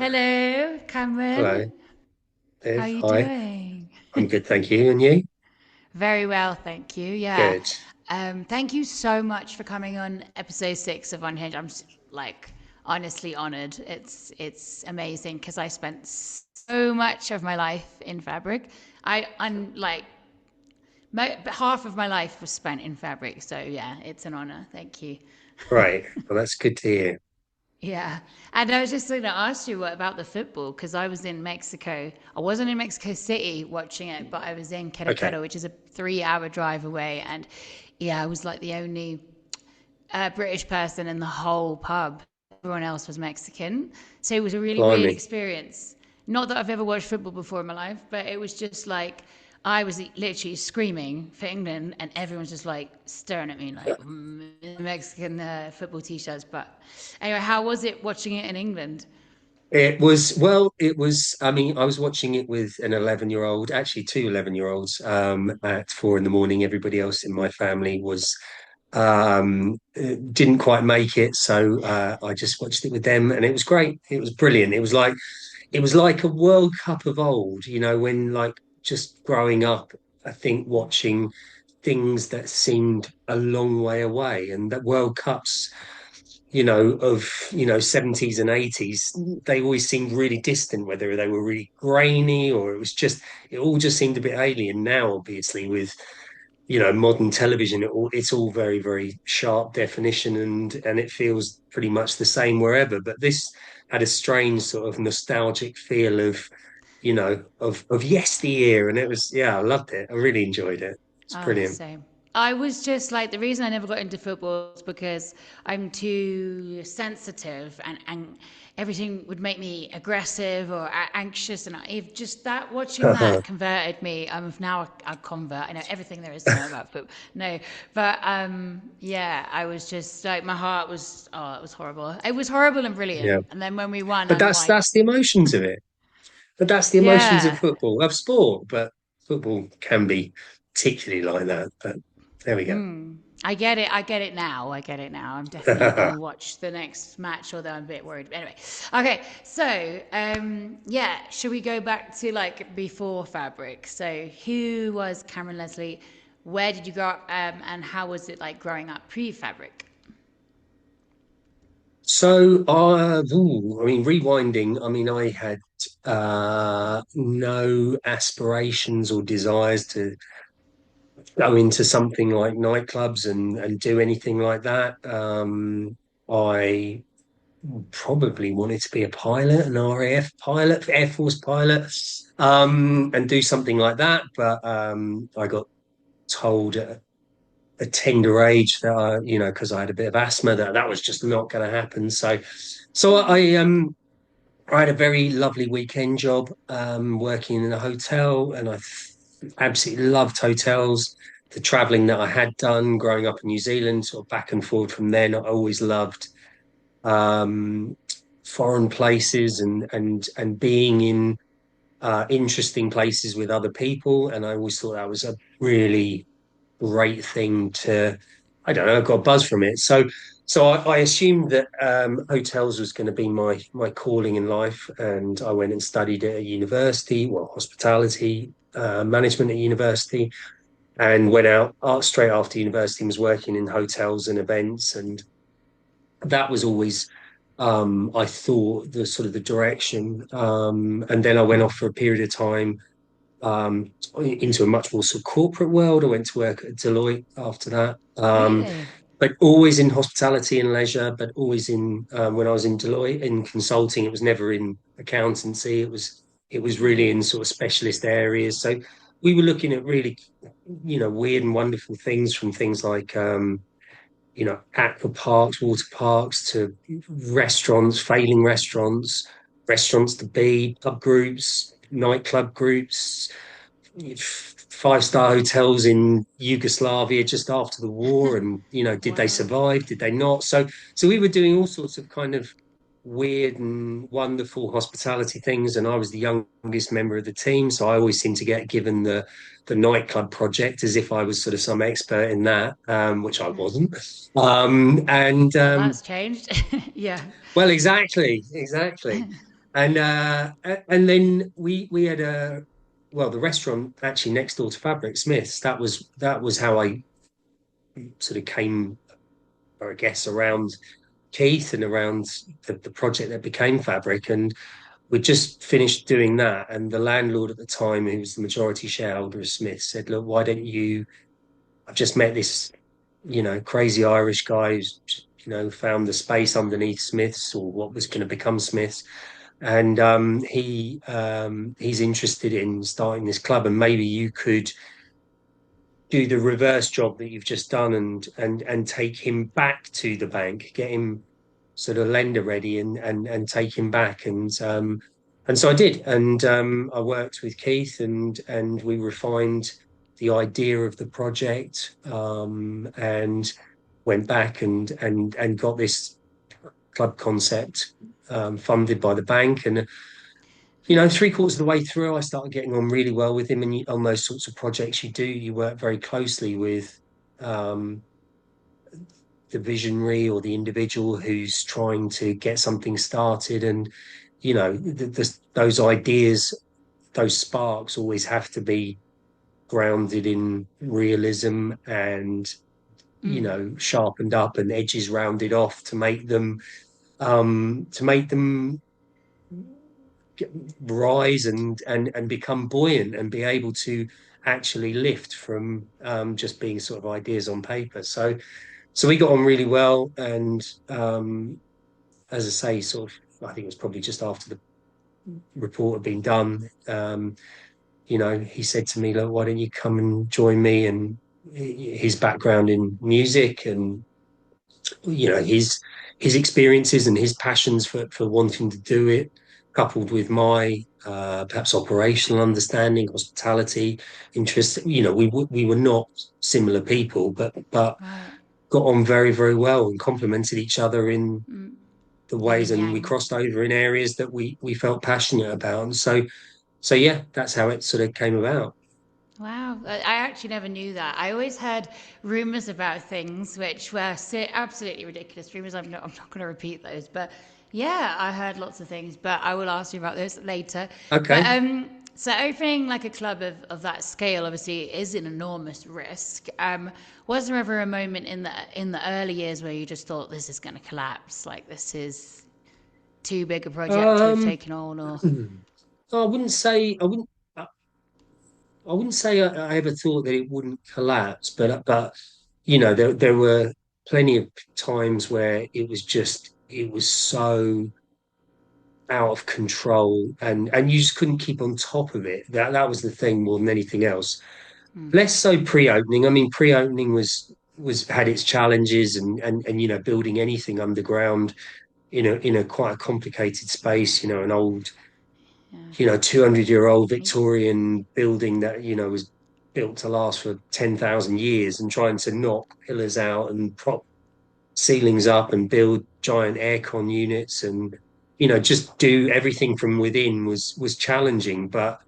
Hello, Hello, Cameron. How are Liv. you Hi. doing? I'm good, thank you. And you? Very well, thank you. Yeah. Good. Thank you so much for coming on episode 6 of Unhinged. Like honestly honored. It's amazing because I spent so much of my life in fabric. I'm like half of my life was spent in fabric. So yeah, it's an honor. Thank you. Right. Well, that's good to hear. Yeah. And I was just going to ask you what about the football because I was in Mexico. I wasn't in Mexico City watching it, but I was in Okay. Querétaro, which is a 3 hour drive away. And yeah, I was like the only British person in the whole pub. Everyone else was Mexican. So it was a really weird Blimey. experience. Not that I've ever watched football before in my life, but it was just like I was literally screaming for England, and everyone's just like staring at me like Mexican football t-shirts. But anyway, how was it watching it in England? I mean, I was watching it with an 11-year-old, actually two 11-year-olds, at 4 in the morning. Everybody else in my family didn't quite make it. So, I just watched it with them and it was great. It was brilliant. It was like a World Cup of old, when like just growing up, I think watching things that seemed a long way away, and that World Cups, of 70s and 80s, they always seemed really distant, whether they were really grainy or it all just seemed a bit alien. Now, obviously, with modern television, it's all very, very sharp definition, and it feels pretty much the same wherever. But this had a strange sort of nostalgic feel of yesteryear, and it was, yeah, I loved it. I really enjoyed it. It's Oh, brilliant. same. I was just like the reason I never got into football is because I'm too sensitive and everything would make me aggressive or anxious and if just that watching that converted me. I'm now a convert. I know everything there is to know about football. No, but yeah, I was just like my heart was it was horrible. It was horrible and Yeah, brilliant. And then when we won, but I'm that's like, that's the emotions of it. But that's the emotions of yeah. football, of sport. But football can be particularly like that. But there we go. I get it. I get it now. I get it now. I'm definitely going to watch the next match, although I'm a bit worried. But anyway, okay. So, yeah, should we go back to like before Fabric? So, who was Cameron Leslie? Where did you grow up? And how was it like growing up pre-Fabric? So, I mean, rewinding. I mean, I had no aspirations or desires to go into something like nightclubs and do anything like that. I probably wanted to be a pilot, an RAF pilot, Air Force pilot, and do something like that. But I got told at a tender age that because I had a bit of asthma, that was just not going to happen. So I had a very lovely weekend job working in a hotel, and I absolutely loved hotels. The traveling that I had done growing up in New Zealand, sort of back and forward from then, I always loved um, foreign places and being in interesting places with other people. And I always thought that was a really great thing to, I don't know, I got a buzz from it. So I assumed that hotels was going to be my calling in life, and I went and studied at a university, well, hospitality management at university, and went out straight after university and was working in hotels and events, and that was always I thought the sort of the direction. And then I went off for a period of time into a much more sort of corporate world. I went to work at Deloitte after that, Really? but always in hospitality and leisure. But always in when I was in Deloitte in consulting, it was never in accountancy. It was really in sort of specialist areas. So we were looking at really, weird and wonderful things, from things like aqua parks, water parks, to restaurants, failing restaurants, restaurants to be, pub groups, nightclub groups, five-star hotels in Yugoslavia just after the war, and did they Wow. survive? Did they not? So we were doing all sorts of kind of weird and wonderful hospitality things, and I was the youngest member of the team, so I always seemed to get given the nightclub project as if I was sort of some expert in that, which I wasn't. And Well, that's changed. Yeah. well, exactly. And then we had a well, the restaurant actually next door to Fabric Smiths. That was how I sort of came, or I guess, around Keith and around the project that became Fabric. And we just finished doing that. And the landlord at the time, who was the majority shareholder of Smith, said, "Look, why don't you? I've just met this, crazy Irish guy who's, found the space underneath Smiths, or what was going to become Smiths. And he's interested in starting this club, and maybe you could do the reverse job that you've just done, and take him back to the bank, get him sort of lender ready, and take him back." And so I did, and I worked with Keith, and we refined the idea of the project, and went back and got this club concept funded by the bank. And three-quarters of the way through, I started getting on really well with him. And on those sorts of projects, you work very closely with um, the visionary or the individual who's trying to get something started. And those ideas, those sparks, always have to be grounded in realism, and Mm. sharpened up and edges rounded off to make them rise and become buoyant and be able to actually lift from just being sort of ideas on paper. So we got on really well, and as I say, sort of, I think it was probably just after the report had been done. He said to me, "Look, why don't you come and join me?" And his background in music, and his experiences and his passions for wanting to do it, coupled with my perhaps operational understanding, hospitality interest. We were not similar people, but Right. got on very, very well and complemented each other in Mm. the Yin ways, and and we yang. crossed over in areas that we felt passionate about. And so yeah, that's how it sort of came about. Wow, I actually never knew that. I always heard rumors about things which were absolutely ridiculous rumors. I'm not going to repeat those, but yeah, I heard lots of things. But I will ask you about those later. But Okay. so opening like a club of that scale obviously is an enormous risk. Was there ever a moment in the early years where you just thought this is going to collapse? Like this is too big a project to have Um, taken on, or I wouldn't say I ever thought that it wouldn't collapse, but there were plenty of times where it was so out of control, and you just couldn't keep on top of it. That was the thing more than anything else. Less so pre-opening. I mean, pre-opening was had its challenges, and building anything underground in a quite a complicated space, an old, 200-year-old Victorian building that, was built to last for 10,000 years, and trying to knock pillars out and prop ceilings up and build giant aircon units, and, just do everything from within was challenging. But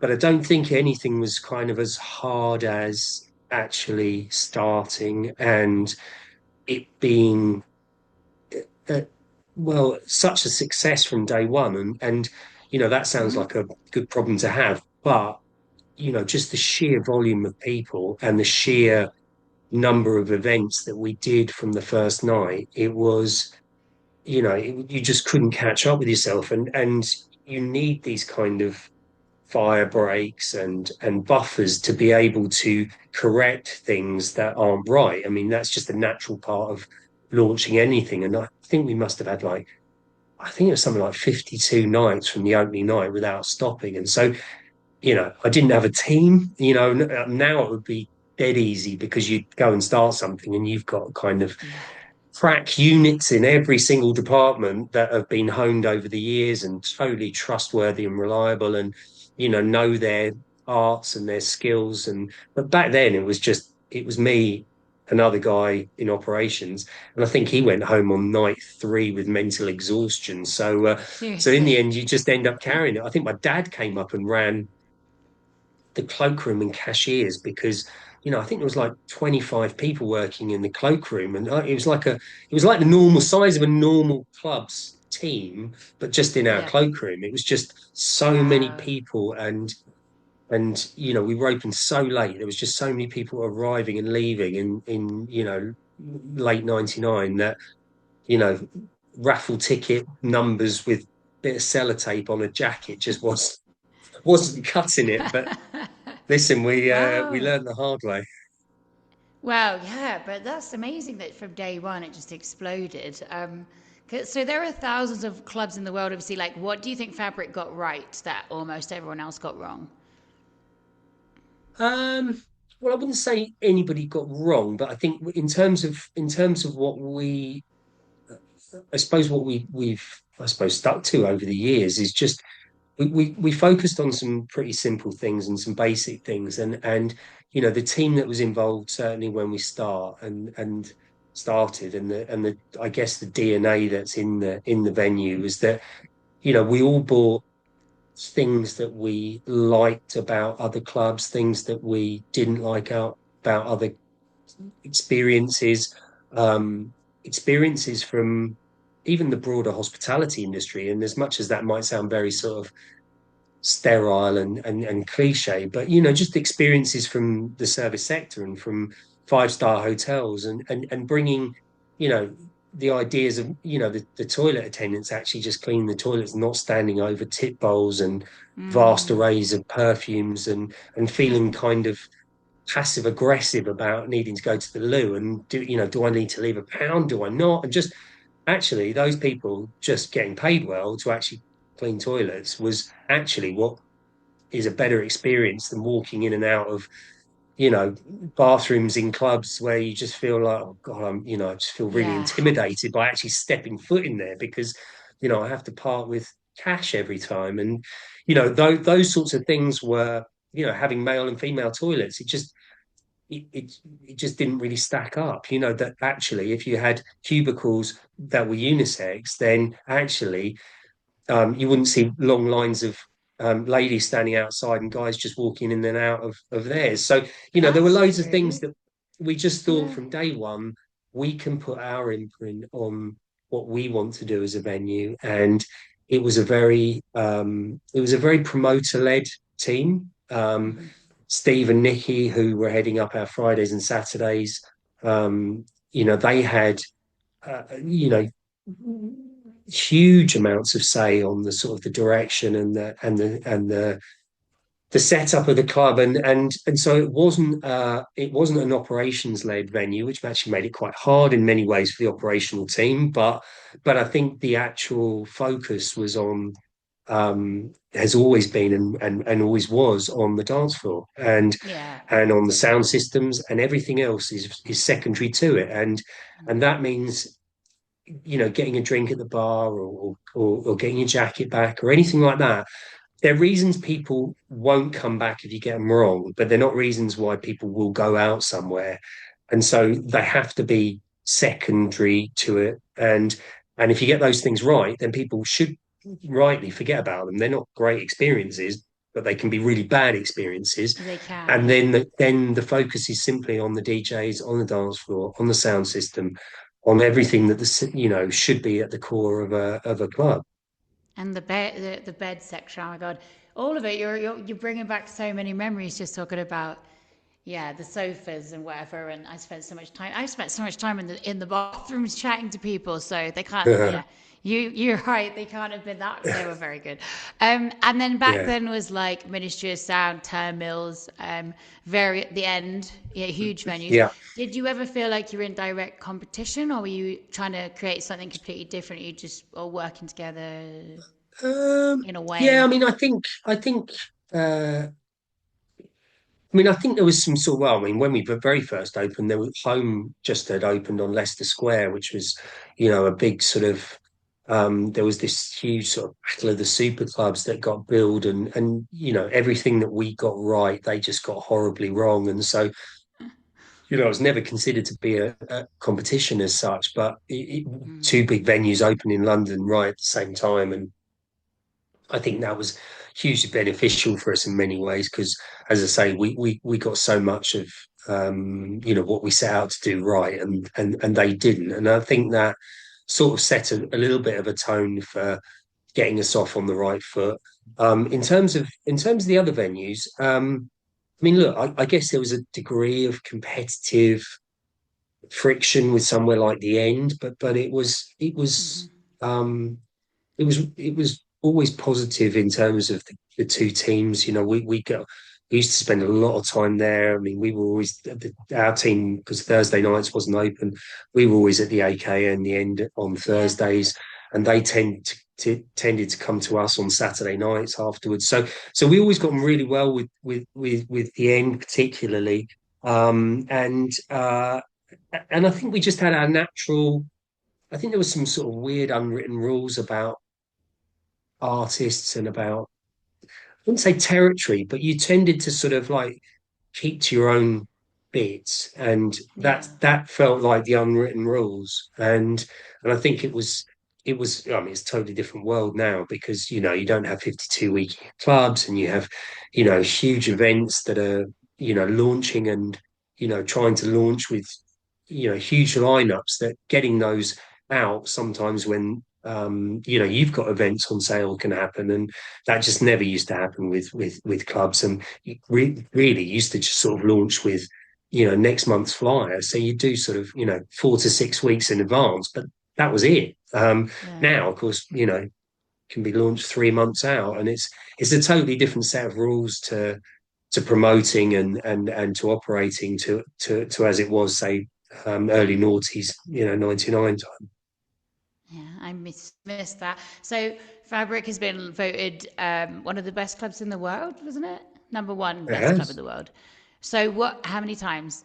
I don't think anything was kind of as hard as actually starting and it being uh, such a success from day one. And that sounds like a good problem to have, but just the sheer volume of people and the sheer number of events that we did from the first night, it was, you just couldn't catch up with yourself. And you need these kind of fire breaks and buffers to be able to correct things that aren't right. I mean, that's just a natural part of launching anything. And I think we must have had, like, I think it was something like 52 nights from the opening night without stopping. And so, I didn't have a team. Now it would be dead easy, because you'd go and start something and you've got kind of yeah, crack units in every single department that have been honed over the years and totally trustworthy and reliable, and know their arts and their skills. But back then it was me, another guy in operations, and I think he went home on night three with mental exhaustion. So in the seriously. end, you just end up carrying it. I think my dad came up and ran the cloakroom and cashiers, because I think there was like 25 people working in the cloakroom, and it was like the normal size of a normal club's team, but just in our Yeah. cloakroom. It was just so many Wow. people, and we were open so late. There was just so many people arriving and leaving in late '99 that you know raffle ticket numbers with bit of sellotape on a jacket just wasn't cutting it. But listen, we Wow. learned the hard way. Well, yeah, but that's amazing that from day one it just exploded. So there are thousands of clubs in the world. Obviously, like, what do you think Fabric got right that almost everyone else got wrong? Um, well, I wouldn't say anybody got wrong, but I think in terms of what I suppose what we've I suppose stuck to over the years is just we focused on some pretty simple things and some basic things, and the team that was involved certainly when we started, and the I guess the DNA that's in the venue was that we all bought things that we liked about other clubs, things that we didn't like out about other experiences, um, experiences from even the broader hospitality industry. And as much as that might sound very sort of sterile and cliche, but just experiences from the service sector and from five-star hotels, and bringing, you know, the ideas of the toilet attendants actually just cleaning the toilets, not standing over tip bowls and vast Mm. arrays of perfumes, and feeling kind of passive aggressive about needing to go to the loo, and do I need to leave a pound, do I not, and just actually those people just getting paid well to actually clean toilets was actually what is a better experience than walking in and out of you know bathrooms in clubs where you just feel like, oh god, I just feel really Yeah. intimidated by actually stepping foot in there, because I have to part with cash every time. And those sorts of things were, having male and female toilets, it just didn't really stack up. That actually, if you had cubicles that were unisex, then actually you wouldn't see long lines of ladies standing outside and guys just walking in and out of theirs. So, there were That's loads of things true. that we just thought Yeah. from day one, we can put our imprint on what we want to do as a venue. And it was a very promoter-led team. Mhm. Steve and Nikki, who were heading up our Fridays and Saturdays, they had you know, huge amounts of say on the sort of the direction and the setup of the club, and so it wasn't an operations led venue, which actually made it quite hard in many ways for the operational team. But I think the actual focus was on has always been and always was on the dance floor Yeah. and on the sound systems, and everything else is secondary to it. And that means getting a drink at the bar, or getting your jacket back or anything like that. They're reasons people won't come back if you get them wrong, but they're not reasons why people will go out somewhere. And so they have to be secondary to it. And if you get those things right, then people should rightly forget about them. They're not great experiences, but they can be really bad experiences. They can, And yeah. then the focus is simply on the DJs, on the dance floor, on the sound system, on everything that should be at the core of a club. And the bed section, oh my god, all of it. You're bringing back so many memories just talking about, yeah, the sofas and whatever. And I spent so much time in the bathrooms chatting to people, so they can't. Yeah, you're right. They can't have been that. They were very good. And then back Yeah. then was like Ministry of Sound, Turn Mills, very at the end, yeah, huge venues. Yeah. Did you ever feel like you were in direct competition, or were you trying to create something completely different? You just all working together in a Yeah, I way. mean, uh, I think there was some sort of, well, I mean, when we very first opened, there was Home just had opened on Leicester Square, which was, a big sort of, there was this huge sort of battle of the super clubs that got billed, and everything that we got right, they just got horribly wrong. And so, it was never considered to be a competition as such, but Mm. two big venues open in London right at the same time. And I think that was hugely beneficial for us in many ways, because, as I say, we got so much of what we set out to do right, and they didn't. And I think that sort of set a little bit of a tone for getting us off on the right foot. In terms of the other venues, I mean, look, I guess there was a degree of competitive friction with somewhere like the End, but Hmm. um, it was always positive in terms of the two teams. You know, we used to spend a lot of time there. I mean, we were always our team because Thursday nights wasn't open. We were always at the AK and the End on Yeah. Thursdays, and they tended to come to us on Saturday nights afterwards. So we always got on Nice. really well with the End particularly. And and I think we just had our natural. I think there was some sort of weird unwritten rules about artists and about, I wouldn't say territory, but you tended to sort of like keep to your own bits, and Yeah. that felt like the unwritten rules. And I think I mean, it's a totally different world now because you don't have 52-week clubs, and you have huge events that are launching and trying to launch with huge lineups, that getting those out sometimes when you've got events on sale can happen, and that just never used to happen with clubs. And really used to just sort of launch with next month's flyer, so you do sort of 4 to 6 weeks in advance, but that was it. Yeah. Now of course can be launched 3 months out, and it's a totally different set of rules to promoting and to operating to as it was, say, early noughties, 99 time. Yeah, I missed that. So Fabric has been voted one of the best clubs in the world, wasn't it? Number one It best club in has. the world. So what? How many times?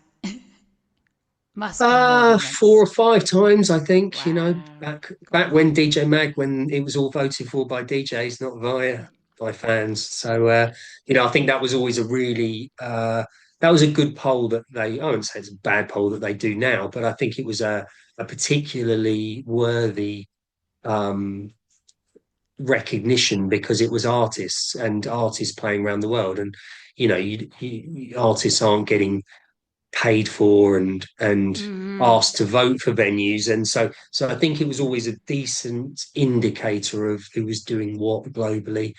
Must be more than Four or once. five times, I think. Wow. Back when Gosh. DJ Mag, when it was all voted for by DJs, not via by fans. So I think that was always a really that was a good poll that I wouldn't say it's a bad poll that they do now, but I think it was a particularly worthy um recognition because it was artists and artists playing around the world. And artists aren't getting paid for and Hmm. asked to vote for venues, and so I think it was always a decent indicator of who was doing what globally,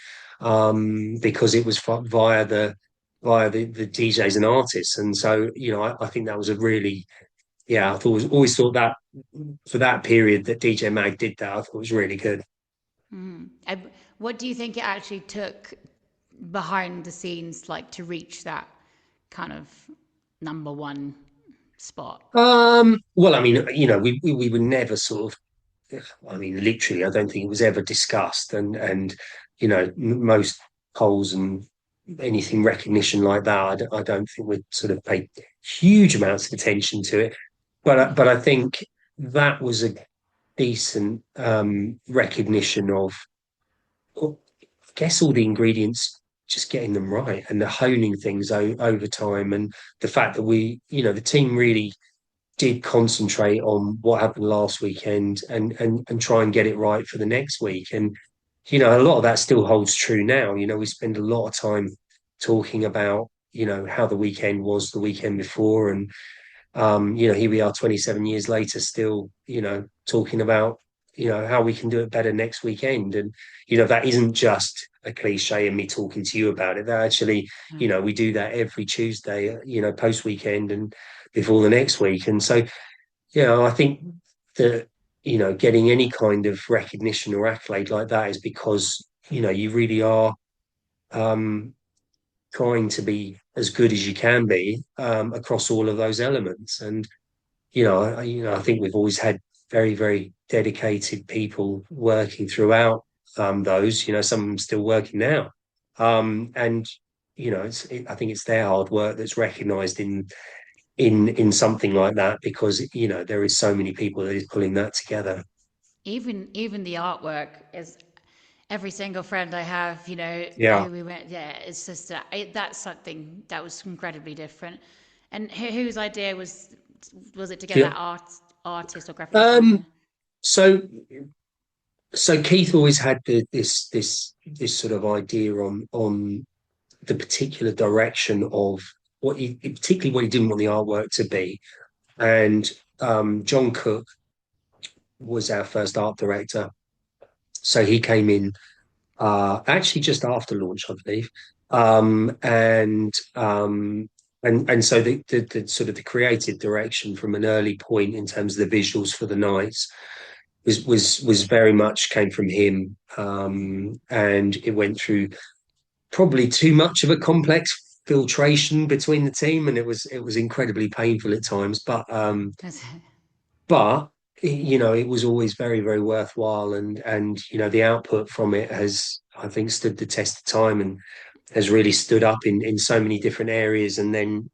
because it was via the DJs and artists. And so I think that was a really, yeah, I thought always thought that for that period that DJ Mag did that, I thought it was really good. Hmm. What do you think it actually took behind the scenes, like to reach that kind of number one spot? Well, I mean, we were never sort of, I mean, literally, I don't think it was ever discussed. And most polls and anything recognition like that, I don't think we'd sort of pay huge amounts of attention to it. But I think that was a decent recognition of, I guess, all the ingredients, just getting them right and the honing things over time, and the fact that the team really did concentrate on what happened last weekend and try and get it right for the next week. And a lot of that still holds true now. We spend a lot of time talking about how the weekend was the weekend before, and here we are 27 years later, still talking about how we can do it better next weekend. And that isn't just a cliche and me talking to you about it. That actually, we do that every Tuesday, post weekend and before the next week. And so I think that getting any kind of recognition or accolade like that is because you really are um trying to be as good as you can be across all of those elements. And I think we've always had very, very dedicated people working throughout those. Some of them still working now, and I think it's their hard work that's recognised in something like that, because there is so many people that is pulling that together. Even the artwork is every single friend I have, Yeah. who we went, yeah, it's just that's something that was incredibly different. And whose idea was it to get Yeah. that artist or graphic Um, designer? so so Keith always had this sort of idea on the particular direction of particularly what he didn't want the artwork to be. And John Cook was our first art director. So he came in actually just after launch, I believe. Um, and um, and so the sort of the creative direction from an early point in terms of the visuals for the nights was very much came from him. And it went through probably too much of a complex filtration between the team, and it was incredibly painful at times. But it was always very, very worthwhile, and the output from it has, I think, stood the test of time and has really stood up in so many different areas. And then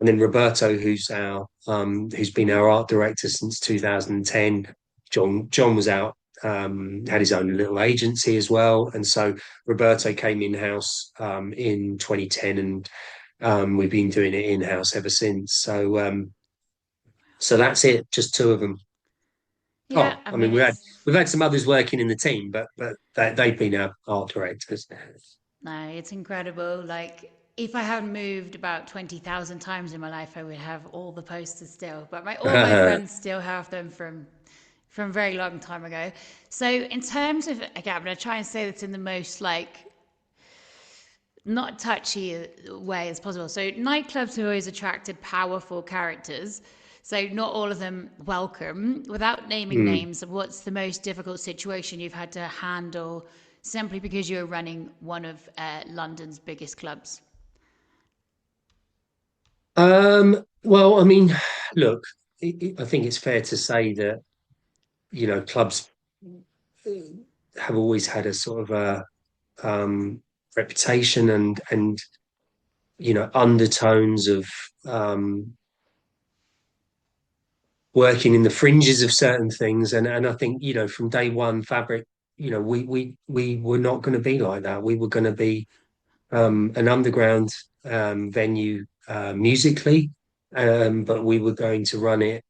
Roberto, who's been our art director since 2010. John was out, had his own little agency as well, and so Roberto came in house in 2010, and we've been doing it in house ever since. So that's it, just two of them. Yeah, Oh, I I mean, mean, we've had some others working in the team, but they've been our art directors. no, it's incredible. Like, if I hadn't moved about 20,000 times in my life, I would have all the posters still. But all my friends still have them from a very long time ago. So in terms of, again, I'm going to try and say this in the most like not touchy way as possible. So nightclubs have always attracted powerful characters. So not all of them welcome. Without naming Hmm. names, what's the most difficult situation you've had to handle simply because you're running one of London's biggest clubs? Well, I mean, look, I think it's fair to say that clubs have always had a sort of a reputation and undertones of um, working in the fringes of certain things, and I think from day one, Fabric, we were not going to be like that. We were going to be an underground venue musically, but we were going to run it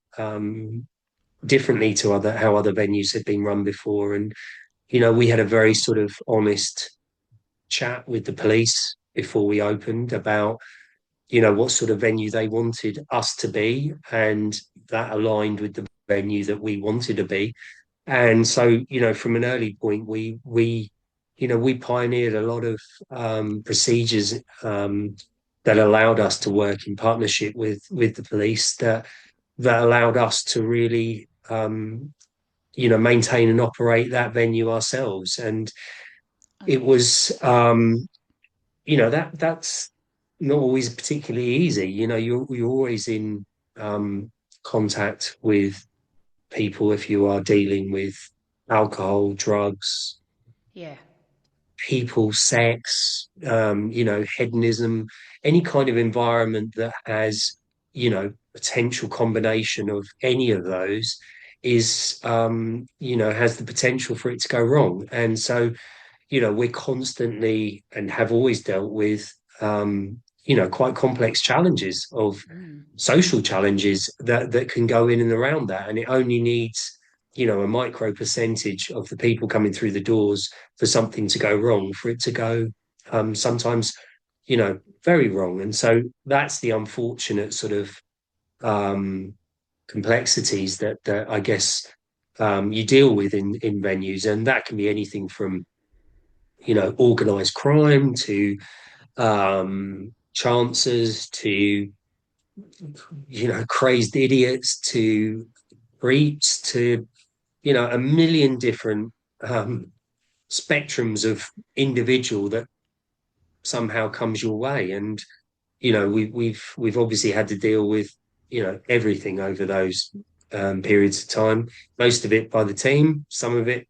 differently to other how other venues had been run before. And we had a very sort of honest chat with the police before we opened about what sort of venue they wanted us to be, and that aligned with the venue that we wanted to be. And so, from an early point, we pioneered a lot of procedures that allowed us to work in partnership with the police, that allowed us to really maintain and operate that venue ourselves. And it Okay. was that's not always particularly easy. You're always in contact with people if you are dealing with alcohol, drugs, Yeah. people, sex, hedonism, any kind of environment that has, potential combination of any of those has the potential for it to go wrong. And so, we're constantly and have always dealt with, quite complex challenges of Mm. social challenges that can go in and around that. And it only needs, a micro percentage of the people coming through the doors for something to go wrong, for it to go sometimes, very wrong. And so that's the unfortunate sort of um, complexities that I guess you deal with in venues. And that can be anything from organized crime to chancers to crazed idiots to creeps to a million different um, spectrums of individual that somehow comes your way. And we've obviously had to deal with everything over those periods of time, most of it by the team, some of it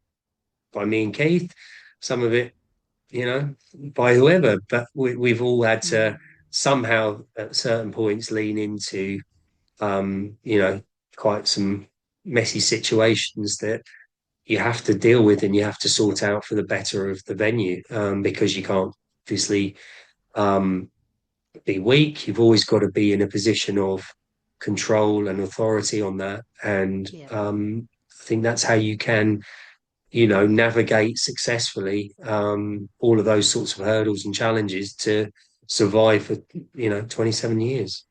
by me and Keith, some of it by whoever. But we've all had to somehow at certain points lean into, quite some messy situations that you have to deal with and you have to sort out for the better of the venue, because you can't obviously um, be weak. You've always got to be in a position of control and authority on that. And Yeah. I think that's how you can navigate successfully all of those sorts of hurdles and challenges to survive for 27 years.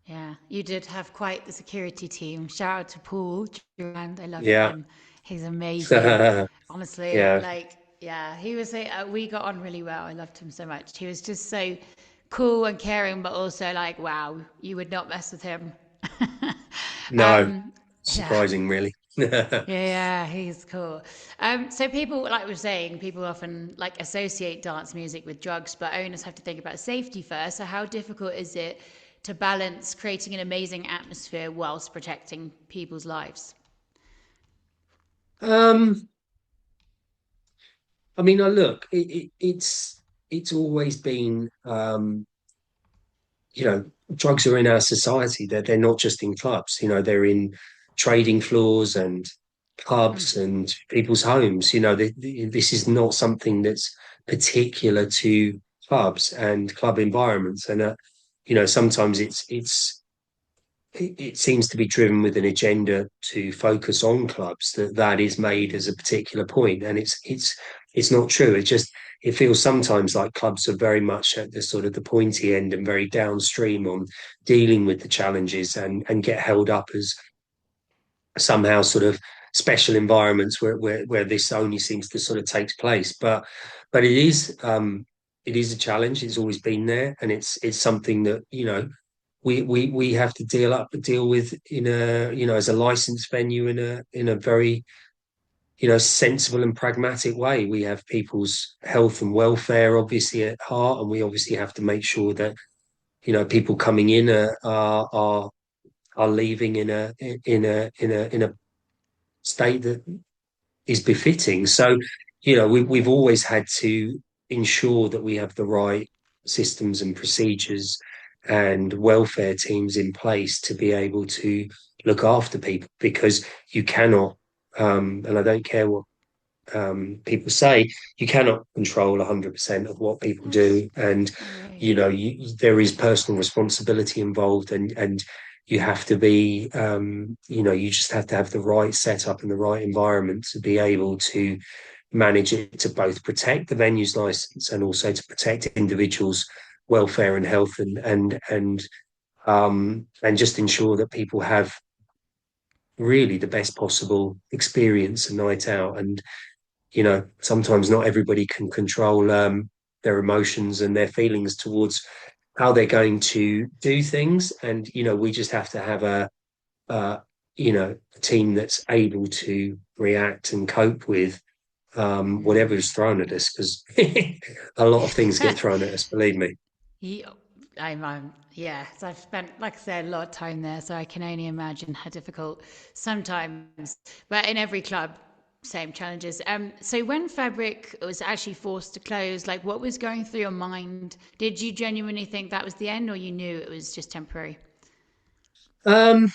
Yeah, you did have quite the security team. Shout out to Paul Durand. I love Yeah. him. He's amazing. Honestly, Yeah. like, yeah, we got on really well. I loved him so much. He was just so cool and caring, but also like, wow, you would not mess with him. No, um, yeah. surprising, really. Yeah, he's cool. So people, like we were saying, people often like associate dance music with drugs, but owners have to think about safety first. So how difficult is it to balance creating an amazing atmosphere whilst protecting people's lives? Um, I mean, I look, it's always been, drugs are in our society. They're not just in clubs. They're in trading floors and pubs and people's homes. This is not something that's particular to clubs and club environments. And sometimes it seems to be driven with an agenda to focus on clubs that is made as a particular point, and it's not true. It feels sometimes like clubs are very much at the sort of the pointy end and very downstream on dealing with the challenges, and get held up as somehow sort of special environments where this only seems to sort of take place. But it is a challenge. It's always been there, and it's something that we have to deal with in a as a licensed venue in a very sensible and pragmatic way. We have people's health and welfare obviously at heart, and we obviously have to make sure that people coming in are leaving in a state that is befitting. So, we've always had to ensure that we have the right systems and procedures and welfare teams in place to be able to look after people, because you cannot, and I don't care what people say, you cannot control 100% of what people Yes, do. And, I agree. there is personal responsibility involved, and you have to be, you just have to have the right setup and the right environment to be able to manage it, to both protect the venue's license and also to protect individuals' welfare and health, and just ensure that people have really the best possible experience a night out. And sometimes not everybody can control their emotions and their feelings towards how they're going to do things. And, we just have to have uh, a team that's able to react and cope with whatever is thrown at us, because a lot of things get thrown at us, believe me. Yeah, yeah. So I've spent, like I said, a lot of time there, so I can only imagine how difficult sometimes. But in every club, same challenges. So when Fabric was actually forced to close, like what was going through your mind? Did you genuinely think that was the end, or you knew it was just temporary? Um,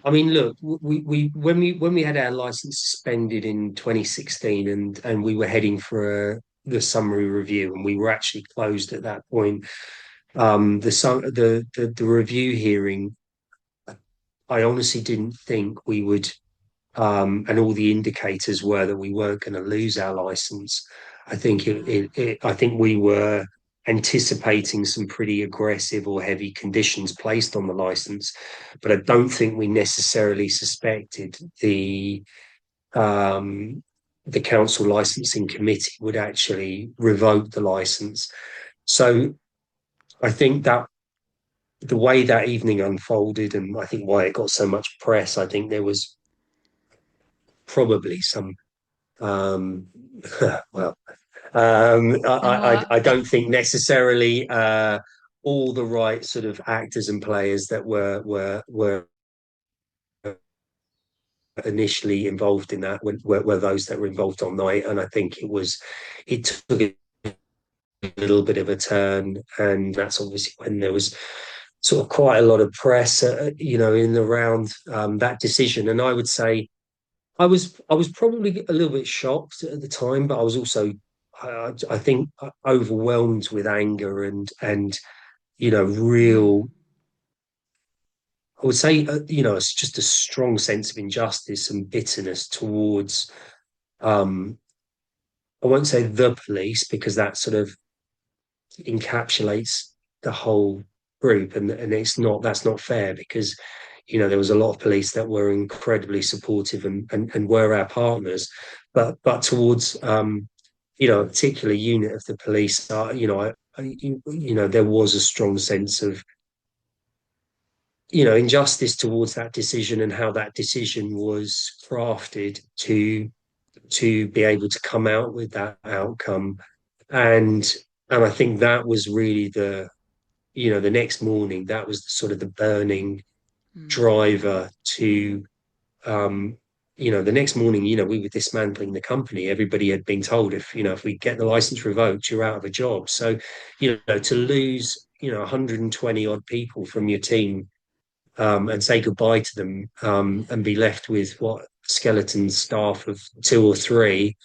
I mean, look, when we had our license suspended in 2016, and we were heading for the summary review, and we were actually closed at that point. The review hearing, I honestly didn't think we would, and all the indicators were that we weren't going to lose our license. I think we were anticipating some pretty aggressive or heavy conditions placed on the license, but I don't think we necessarily suspected um, the council licensing committee would actually revoke the license. So I think that the way that evening unfolded, and I think why it got so much press, I think there was probably some um, well, And I what? don't think necessarily all the right sort of actors and players that were initially involved in that were those that were involved on night, and I think it took a little bit of a turn, and that's obviously when there was sort of quite a lot of press, in around that decision. And I would say I was probably a little bit shocked at the time, but I was also I think overwhelmed with anger and real. I would say it's just a strong sense of injustice and bitterness towards. Um, I won't say the police, because that sort of encapsulates the whole group, and that's not fair because there was a lot of police that were incredibly supportive and were our partners, but towards a particular unit of the police, there was a strong sense of injustice towards that decision and how that decision was crafted to be able to come out with that outcome. And and I think that was really the next morning, that was sort of the burning driver to um the next morning, we were dismantling the company. Everybody had been told, if we get the license revoked, you're out of a job. So to lose 120 odd people from your team, and say goodbye to them, and be left with what skeleton staff of two or three.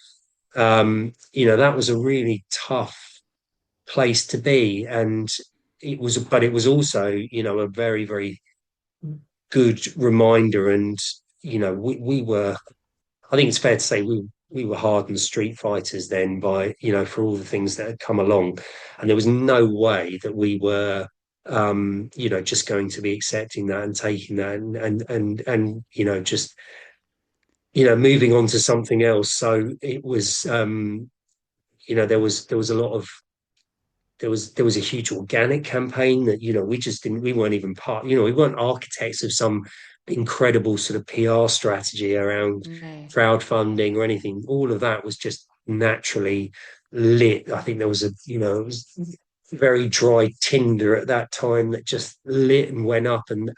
That was a really tough place to be, and it was also a very, very good reminder. And we were, I think it's fair to say, we were hardened street fighters then, by for all the things that had come along, and there was no way that we were just going to be accepting that and taking that, and just moving on to something else. So it was, there was a lot of, there was a huge organic campaign that we weren't even part, we weren't architects of some incredible sort of PR strategy around No. crowdfunding or anything. All of that was just naturally lit. I think there was it was very dry tinder at that time that just lit and went up, and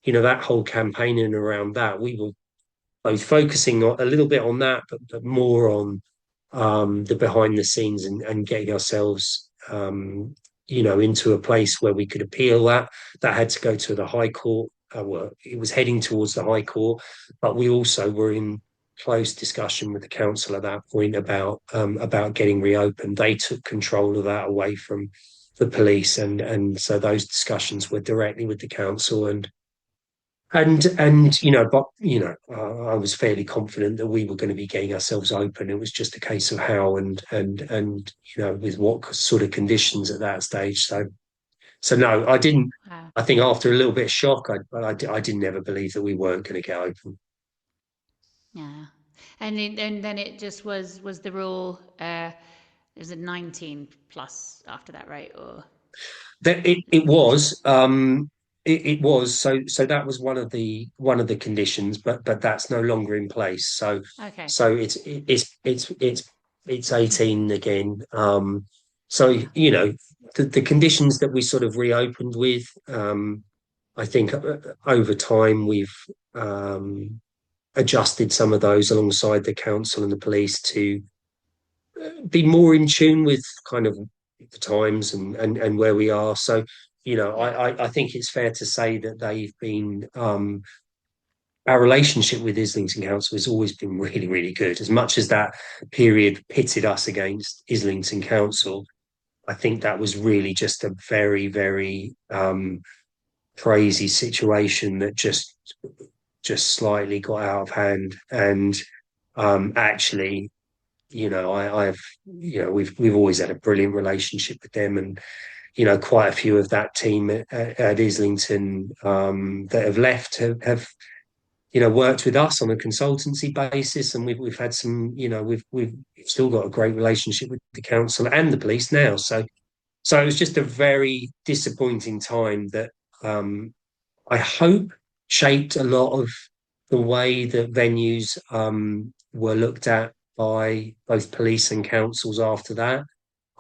that whole campaigning around that, we were both focusing a little bit on that, but more on the behind the scenes, and getting ourselves into a place where we could appeal that. That had to go to the High Court. Well, it was heading towards the High Court, but we also were in close discussion with the council at that point about getting reopened. They took control of that away from the police, and so those discussions were directly with the council. And but I was fairly confident that we were going to be getting ourselves open. It was just a case of how, and with what sort of conditions at that stage. So no, I didn't. Wow. I think after a little bit of shock, I didn't ever believe that we weren't going to get open. Yeah. And then it just was the rule. Is it 19 plus after that, right? Or That it was, it was, so that was one of the conditions, but that's no longer in place. So okay. so it's 18 again. So the conditions that we sort of reopened with, I think over time we've adjusted some of those alongside the council and the police to be more in tune with kind of the times, and where we are. So, Yeah. I think it's fair to say that they've been, our relationship with Islington Council has always been really, really good. As much as that period pitted us against Islington Council, I think that was really just a very, very crazy situation that just slightly got out of hand. And actually, I've we've always had a brilliant relationship with them, and quite a few of that team at Islington, that have left, have worked with us on a consultancy basis, and we've had some, we've still got a great relationship with the council and the police now. So it was just a very disappointing time that, I hope, shaped a lot of the way that venues were looked at by both police and councils after that.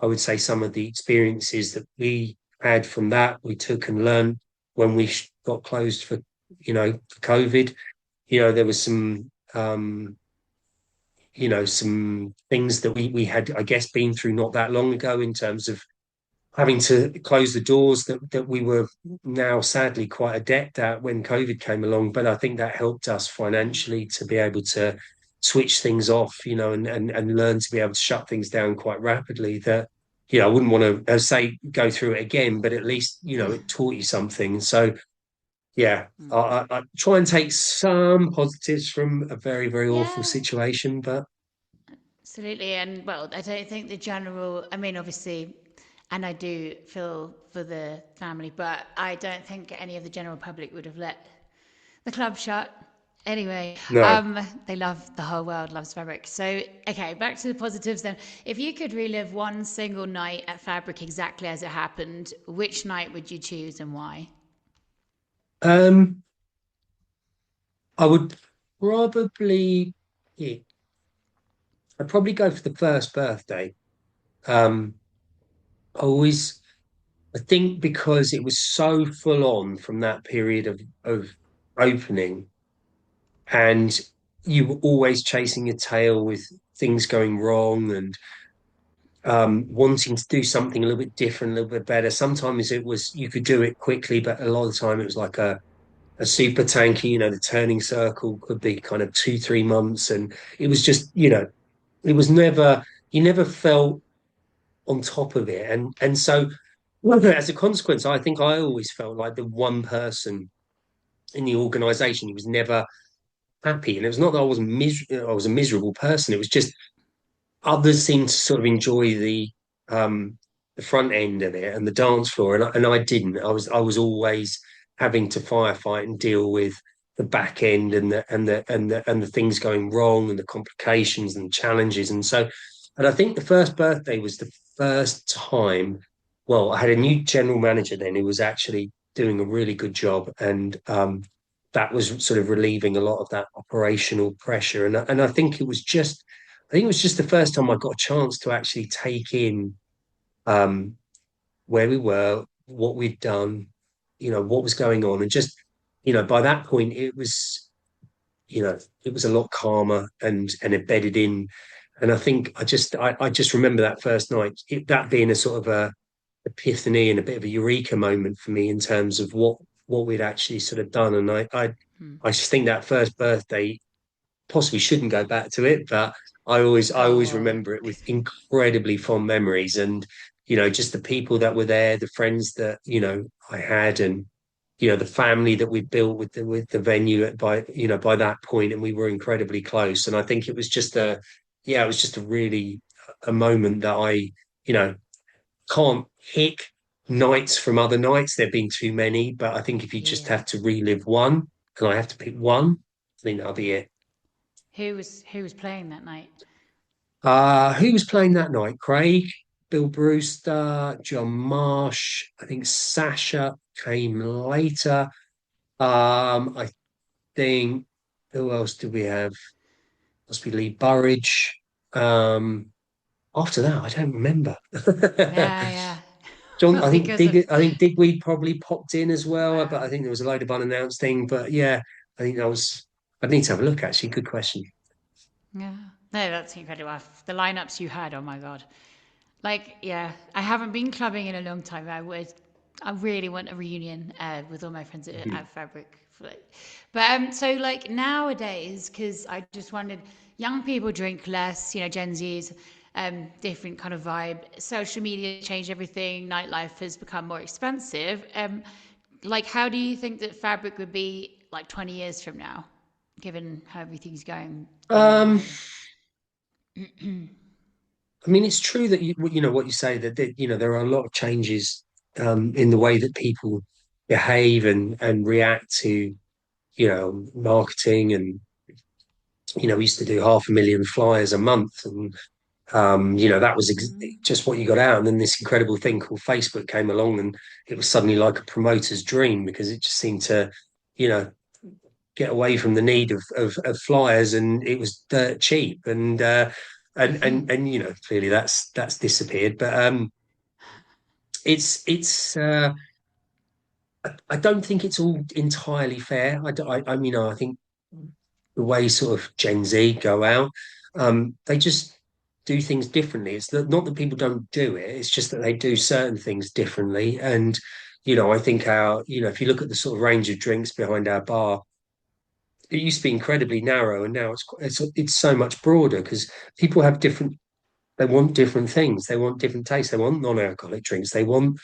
I would say some of the experiences that we had from that, we took and learned when we got closed for COVID. There was some things that we had, I guess, been through not that long ago, in terms of having to close the doors that we were now sadly quite adept at when COVID came along. But I think that helped us financially to be able to switch things off, and learn to be able to shut things down quite rapidly. That, I wouldn't want to, say, go through it again, but at least, it taught you something. So yeah, I try and take some positives from a very, very awful Yeah. situation, but Absolutely. And well, I don't think the general. I mean, obviously, And I do feel for the family, but I don't think any of the general public would have let the club shut. Anyway, No. they love the whole world loves Fabric. So, okay, back to the positives then. If you could relive one single night at Fabric exactly as it happened, which night would you choose and why? Um, I would probably pick, I'd probably go for the first birthday. Um, I always, I think because it was so full on from that period of opening, and you were always chasing your tail with things going wrong and wanting to do something a little bit different, a little bit better. Sometimes it was you could do it quickly, but a lot of the time it was like a super tanker, the turning circle could be kind of 2, 3 months. And it was just, it was never, you never felt on top of it. And so well, as a consequence, I think I always felt like the one person in the organization who was never happy. And it was not that I was a miserable person. It was just others seemed to sort of enjoy the front end of it and the dance floor, and I didn't. I was always having to firefight and deal with the back end and the things going wrong and the complications and challenges. And I think the first birthday was the first time. Well, I had a new general manager then who was actually doing a really good job, and that was sort of relieving a lot of that operational pressure. And I think it was just the first time I got a chance to actually take in um, where we were, what we'd done, what was going on, and just, by that point, it was a lot calmer and embedded in. And I think I just remember that first night, that being a sort of a epiphany and a bit of a eureka moment for me in terms of what we'd actually sort of done. And Hmm. I just think that first birthday possibly shouldn't go back to it, but I always Oh, remember it with incredibly fond memories, and just the people that were there, the friends that I had, and the family that we built with the venue by that point, and we were incredibly close. And I think it was just it was just a really a moment that I you know can't pick nights from other nights. There've been too many, but I think if you just yeah. have to relive one, and I have to pick one, I think that'll be it. Who was playing that night? Who was playing that night? Craig, Bill Brewster, John Marsh. I think Sasha came later. I think who else did we have? Must be Lee Burridge. Um, After that, I don't remember. Yeah, yeah. John, Well, because of I think Digweed probably popped in as well, but wow. I think there was a load of unannounced thing. But yeah, I think that was. I'd need to have a look actually. Good question. Yeah. No, that's incredible. The lineups you had, oh my God. Like, yeah, I haven't been clubbing in a long time. I really want a reunion with all my friends Mhm. at Fabric. So like nowadays, because I just wondered, young people drink less, Gen Z's, different kind of vibe. Social media changed everything. Nightlife has become more expensive. Like, how do you think that Fabric would be like 20 years from now, given how everything's going Um, online? I mean, it's true that you know what you say that there are a lot of changes in the way that people behave and react to marketing, and we used to do 500,000 flyers a month, and that was just what you got out. And then this incredible thing called Facebook came along, and it was suddenly like a promoter's dream because it just seemed to you know get away from the need of flyers, and it was dirt cheap, and clearly that's disappeared. But it's I don't think it's all entirely fair. I mean, I think the way sort of Gen Z go out, they just do things differently. It's not that people don't do it, it's just that they do certain things differently. And I think if you look at the sort of range of drinks behind our bar, it used to be incredibly narrow, and now it's so much broader because people have different. They want different things. They want different tastes. They want non-alcoholic drinks. They want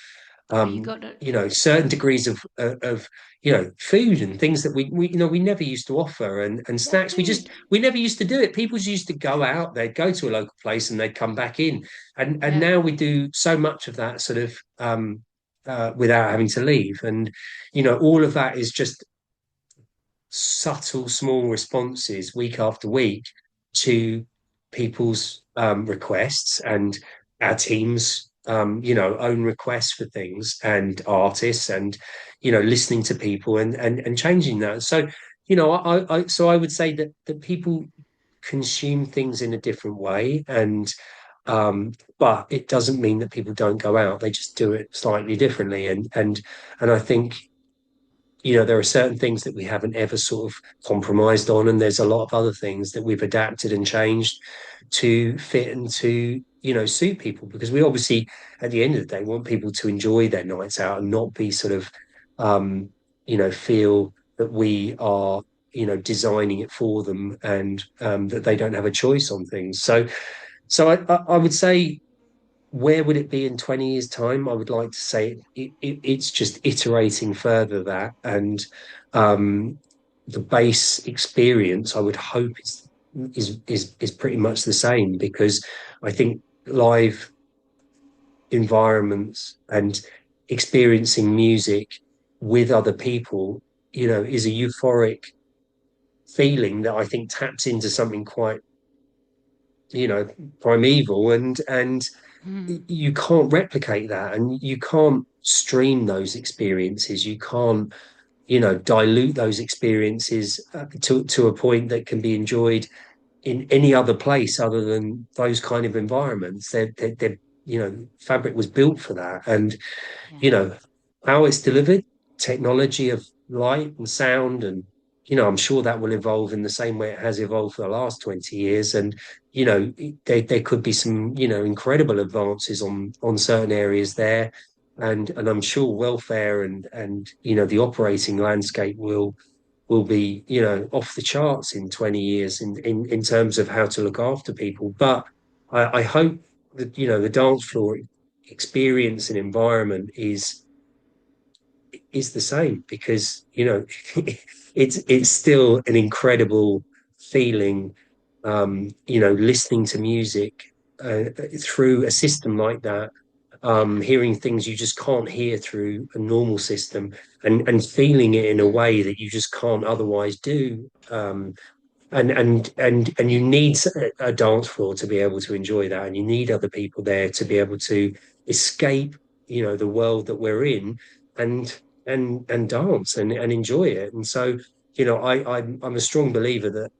Oh, you got to. certain degrees of food and things that we never used to offer, and Yeah, snacks. food. We never used to do it. People just used to go out, they'd go to a local place and they'd come back in. And Yeah. now we do so much of that sort of without having to leave. And all of that is just subtle, small responses week after week to people's requests and our team's own requests for things and artists and listening to people and changing that. So I would say that people consume things in a different way, and but it doesn't mean that people don't go out. They just do it slightly differently, and I think there are certain things that we haven't ever sort of compromised on, and there's a lot of other things that we've adapted and changed to fit and to, suit people, because we obviously, at the end of the day, want people to enjoy their nights out and not be sort of, feel that we are, designing it for them, and that they don't have a choice on things. So I would say, where would it be in 20 years' time? I would like to say it's just iterating further that, and um, the base experience, I would hope, is pretty much the same, because I think live environments and experiencing music with other people, is a euphoric feeling that I think taps into something quite, you know, primeval, and Mm. you can't replicate that, and you can't stream those experiences. You can't, dilute those experiences to a point that can be enjoyed in any other place other than those kind of environments. Fabric was built for that, and Yeah. you know, how it's delivered, technology of light and sound, and I'm sure that will evolve in the same way it has evolved for the last 20 years. And there could be some incredible advances on certain areas there, and I'm sure welfare and the operating landscape will be off the charts in 20 years in terms of how to look after people. But I hope that the dance floor experience and environment is the same, because it's still an incredible feeling, listening to music through a system like that, Yeah. hearing things you just can't hear through a normal system, and feeling it in a way that you just can't otherwise do. And you need a dance floor to be able to enjoy that, and you need other people there to be able to escape the world that we're in, and dance and enjoy it. And so I'm a strong believer that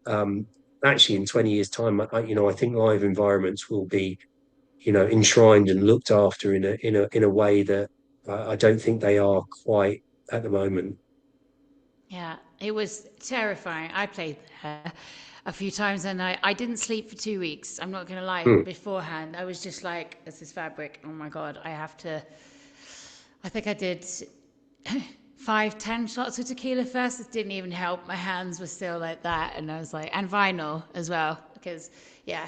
actually in 20 years time, I think live environments will be enshrined and looked after in a way that I don't think they are quite at the moment. Yeah, it was terrifying. I played there a few times and I didn't sleep for 2 weeks. I'm not going to lie. Hmm. Beforehand, I was just like, this is fabric. Oh my God, I have to. I think I did 5, 10 shots of tequila first. It didn't even help. My hands were still like that. And I was like, and vinyl as well. Because, yeah,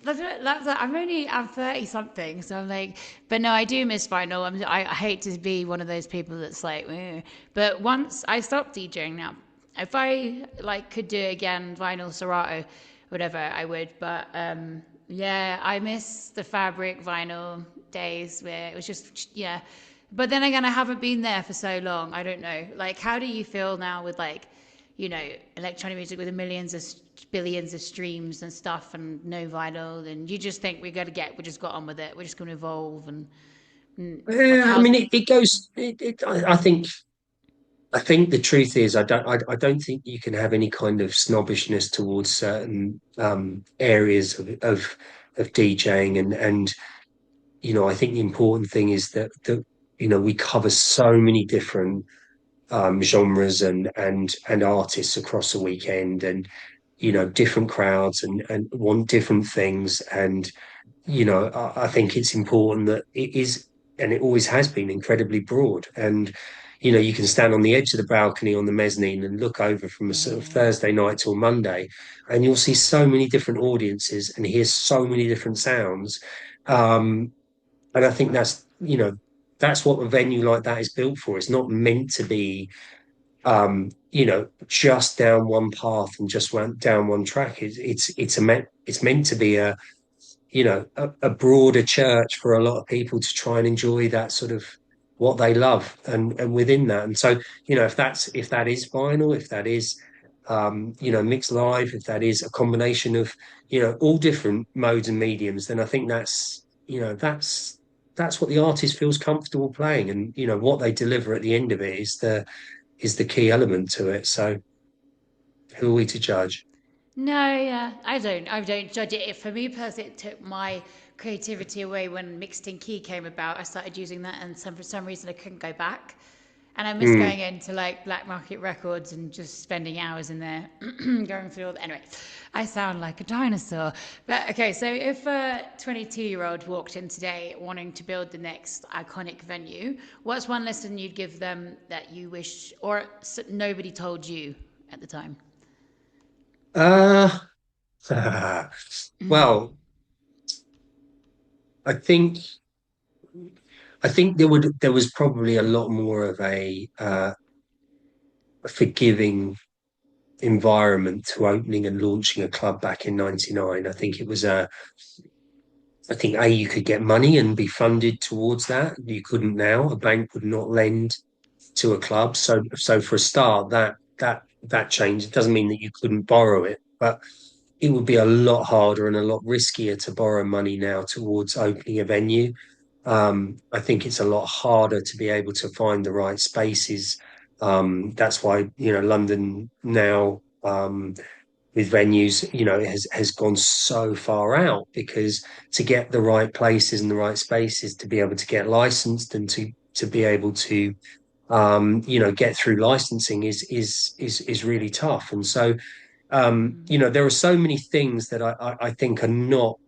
I'm 30 something, so I'm like, but no, I do miss vinyl. I hate to be one of those people that's like, "Eh." But once I stopped DJing now, if I like could do it again, vinyl, Serato, whatever, I would. But yeah, I miss the fabric vinyl days where it was just yeah. But then again, I haven't been there for so long. I don't know. Like, how do you feel now with like electronic music with millions of billions of streams and stuff and no vinyl, and you just think we just got on with it. We're just going to evolve and like Yeah, I how's mean, it goes. I think the truth is, I don't think you can have any kind of snobbishness towards certain areas of DJing, and I think the important thing is that we cover so many different genres and artists across a weekend, and different crowds and want different things. And I think it's important that it is, and it always has been, incredibly broad. And you can stand on the edge of the balcony on the mezzanine and look over from a sort of yeah Thursday night till Monday, and you'll see so many different audiences and hear so many different sounds. And I think that's that's what a venue like that is built for. It's not meant to be just down one path and just went down one track. It's meant to be a broader church for a lot of people to try and enjoy that sort of what they love and within that. And so, if that is vinyl, if that is mixed live, if that is a combination of, all different modes and mediums, then I think that's what the artist feels comfortable playing. And, what they deliver at the end of it is the key element to it. So who are we to judge? No, yeah, I don't judge it. For me personally, it took my creativity away when mixed in key came about. I started using that, and for some reason I couldn't go back. And I miss Mm. going into like black market records and just spending hours in there, going through all. Anyway, I sound like a dinosaur. But okay, so if a 22-year-old walked in today wanting to build the next iconic venue, what's one lesson you'd give them that you wish or nobody told you at the time? Uh, well, I think there was probably a lot more of a forgiving environment to opening and launching a club back in '99. I think you could get money and be funded towards that. You couldn't now. A bank would not lend to a club. So for a start, that changed. It doesn't mean that you couldn't borrow it, but it would be a lot harder and a lot riskier to borrow money now towards opening a venue. I think it's a lot harder to be able to find the right spaces. That's why, London now, with venues, has gone so far out, because to get the right places and the right spaces to be able to get licensed and to be able to get through licensing is really tough. And so, there are so many things that I think are not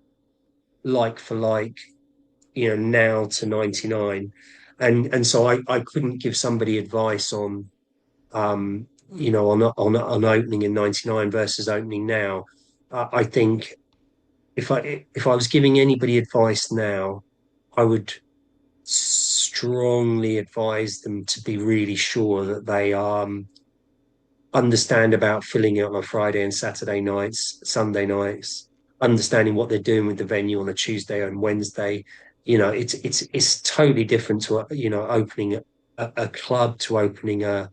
like for like, now to '99. And so I couldn't give somebody advice on, on opening in '99 versus opening now. I think if I was giving anybody advice now, I would strongly advise them to be really sure that they understand about filling it on a Friday and Saturday nights, Sunday nights, understanding what they're doing with the venue on a Tuesday and Wednesday. It's totally different to opening a club, to opening a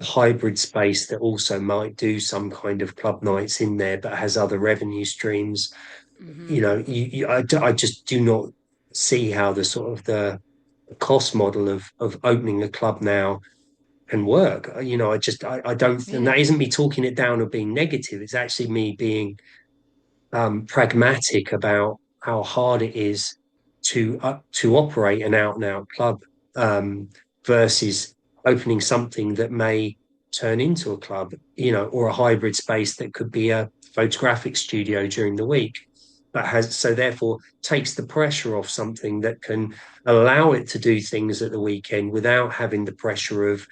hybrid space that also might do some kind of club nights in there, but has other revenue streams. I just do not see how the sort of the cost model of opening a club now can work. I don't, and that Really? isn't me talking it down or being negative. It's actually me being pragmatic about how hard it is to operate an out and out club, um, versus opening something that may turn into a club, or a hybrid space that could be a photographic studio during the week, but has so therefore takes the pressure off something that can allow it to do things at the weekend without having the pressure of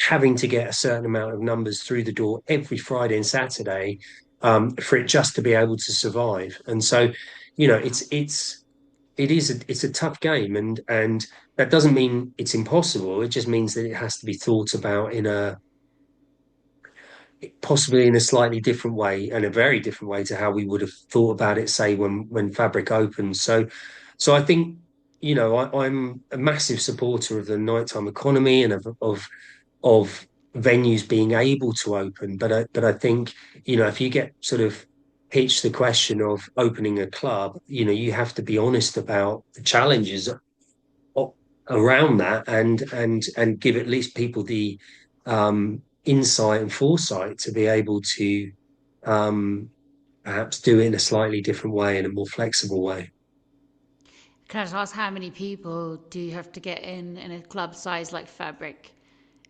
having to get a certain amount of numbers through the door every Friday and Saturday, for it just to be able to survive. And so, it's a tough game, and that doesn't mean it's impossible. It just means that it has to be thought about in a possibly in a slightly different way, and a very different way to how we would have thought about it, say when Fabric opened. So I think, I'm a massive supporter of the nighttime economy and of venues being able to open. But I think, if you get sort of pitched the question of opening a club, you have to be honest about the challenges around that, and give at least people the insight and foresight to be able to um, perhaps do it in a slightly different way, in a more flexible way. Can I just ask how many people do you have to get in a club size like Fabric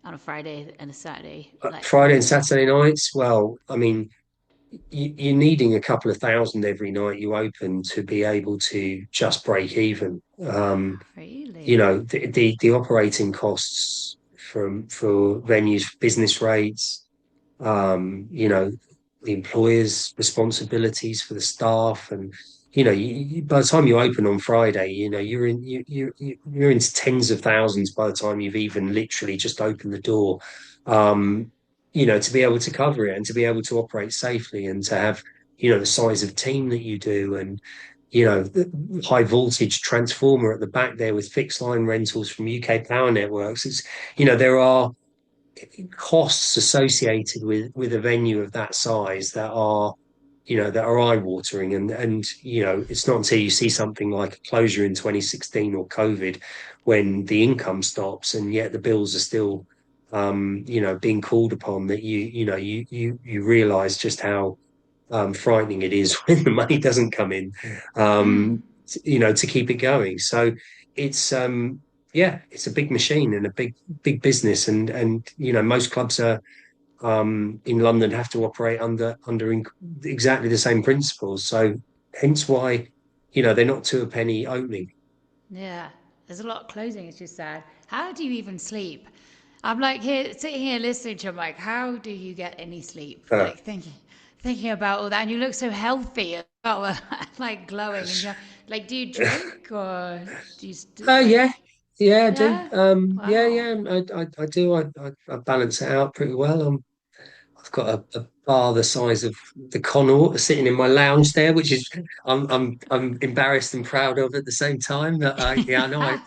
on a Friday and a Saturday? Like, Friday and Saturday nights, well, I mean, you're needing a couple of thousand every night you open to be able to just break even. really? The operating costs for venues, business rates, the employer's responsibilities for the staff, and by the time you open on Friday, you're into tens of thousands by the time you've even literally just opened the door. Um, to be able to cover it and to be able to operate safely and to have, the size of team that you do and, the high voltage transformer at the back there with fixed line rentals from UK power networks. There are costs associated with a venue of that size that are eye-watering, and it's not until you see something like a closure in 2016 or COVID when the income stops and yet the bills are still being called upon that you realize just how frightening it is when the money doesn't come in, Mm. to keep it going. So it's it's a big machine and a big business, and most clubs are in London have to operate under exactly the same principles. So hence why they're not to a penny opening. Yeah, there's a lot of closing. It's just sad. How do you even sleep? I'm like here, sitting here listening to. I'm like, how do you get any sleep? Uh, Like thinking about all that, and you look so healthy as well, like glowing. And you're like, do you drink or do you yeah, like? yeah, I do. Yeah. Yeah, Wow. yeah, I do. I balance it out pretty well. I've got a bar the size of the Connaught sitting in my lounge there, which is I'm embarrassed and proud of at the same time. That yeah, I know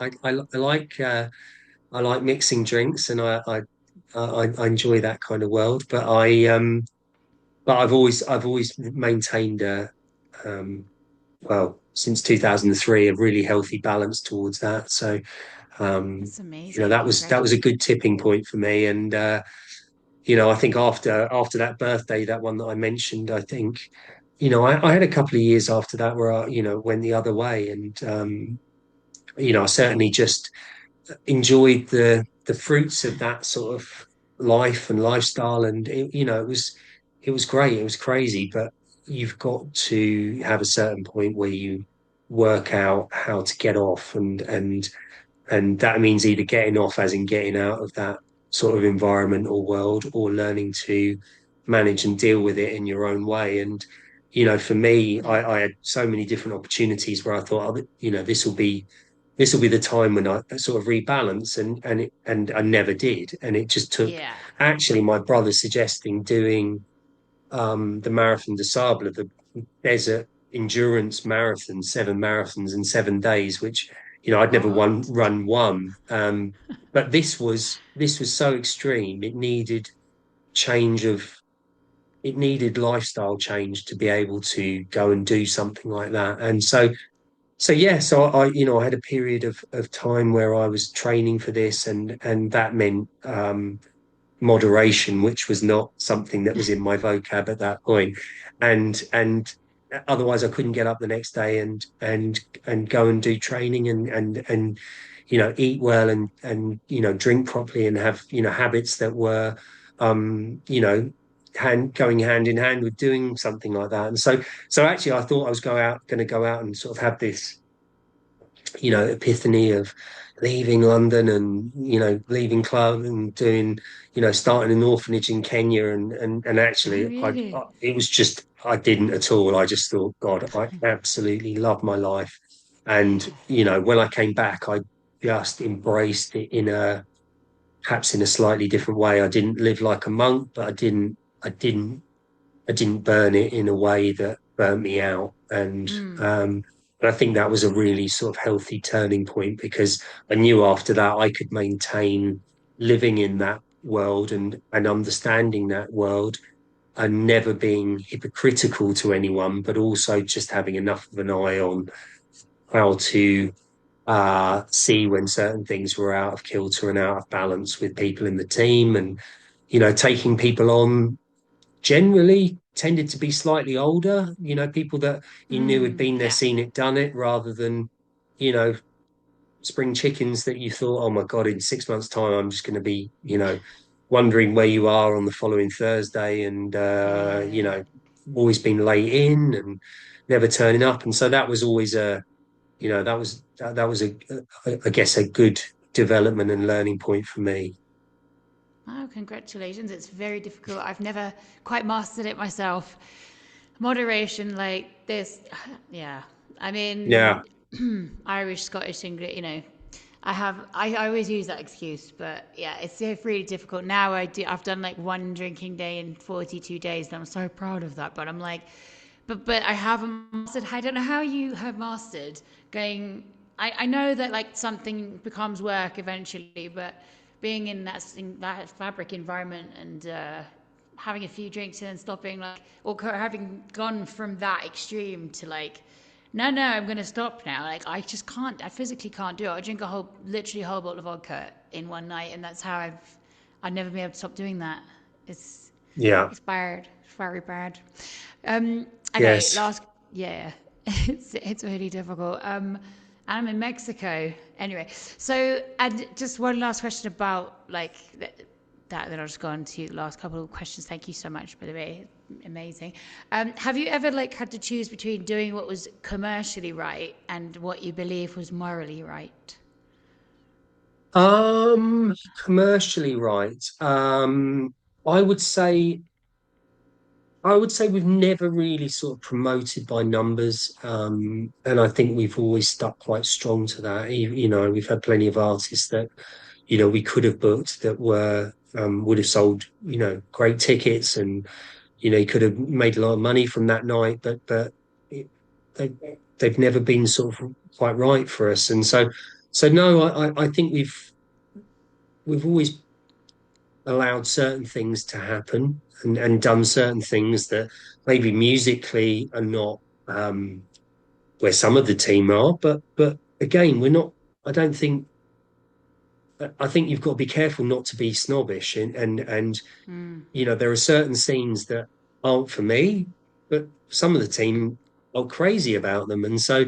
I like mixing drinks and I enjoy that kind of world. But I've always maintained um since 2003 a really healthy balance towards that. So That's that amazing. was a good tipping point for me. And I think after that birthday, that one that I mentioned, I think, I had a couple of years after that where I, went the other way. And I certainly just enjoyed the fruits of that sort of life and lifestyle. And it was great. It was crazy, but you've got to have a certain point where you work out how to get off, and that means either getting off, as in getting out of that sort of environment or world, or learning to manage and deal with it in your own way. And for me, Yeah. I had so many different opportunities where I thought, this will be the time when I sort of rebalance, and I never did. And it just took Yeah. actually my brother suggesting doing the Marathon des Sables, the desert endurance marathon, 7 marathons in 7 days, which I'd never What? run one. But this was so extreme. It needed lifestyle change to be able to go and do something like that. And so yeah, so I had a period of time where I was training for this, and that meant moderation, which was not something that was in my vocab at that point. And otherwise I couldn't get up the next day and go and do training and eat well and drink properly and have habits that were going hand in hand with doing something like that. And so actually I thought I was going to go out and sort of have this epiphany of leaving London and leaving club and doing starting an orphanage in Kenya, and Oh, actually really? it was just I didn't at all. I just thought, God, I absolutely love my life. And when I came back, I just embraced it perhaps in a slightly different way. I didn't live like a monk, but I didn't burn it in a way that burnt me out. And I think that was a really sort of healthy turning point, because I knew after that I could maintain living in that world and understanding that world and never being hypocritical to anyone, but also just having enough of an eye on how to see when certain things were out of kilter and out of balance with people in the team, and taking people on generally tended to be slightly older, people that you knew had been there, Yeah. seen it, done it, rather than, you know, spring chickens that you thought, oh my God, in 6 months' time, I'm just going to be, wondering where you are on the following Thursday and, Yeah. always been late in and never turning up. And so that was always I guess, a good development and learning point for me. Oh, congratulations. It's very difficult. I've never quite mastered it myself. moderation, like this. Yeah, I Yeah, mean, Irish, Scottish, English. I always use that excuse, but yeah, it's really difficult now. I've done like one drinking day in 42 days, and I'm so proud of that. But I'm like, but I haven't mastered. I don't know how you have mastered going. I know that like something becomes work eventually, but being in that fabric environment and having a few drinks and then stopping, like, or having gone from that extreme to like, no, I'm gonna stop now. Like, I just can't. I physically can't do it. I drink literally a whole bottle of vodka in one night, and that's how I'd never be able to stop doing that. It's yeah, it's bad. It's very bad. Um, okay, yes. last, yeah, it's really difficult. I'm in Mexico anyway. So, and just one last question about like that. Then I'll just go on to the last couple of questions. Thank you so much, by the way. Amazing. Have you ever like had to choose between doing what was commercially right and what you believe was morally right? Commercially right. I would say I would say we've never really sort of promoted by numbers, and I think we've always stuck quite strong to that. We've had plenty of artists that we could have booked that were would have sold great tickets, and you could have made a lot of money from that night, but it, they, they've never been sort of quite right for us, and so no, I think we've always allowed certain things to happen and done certain things that maybe musically are not where some of the team are, but again, we're not. I don't think. I think you've got to be careful not to be snobbish, and there are certain scenes that aren't for me, but some of the team are crazy about them, and so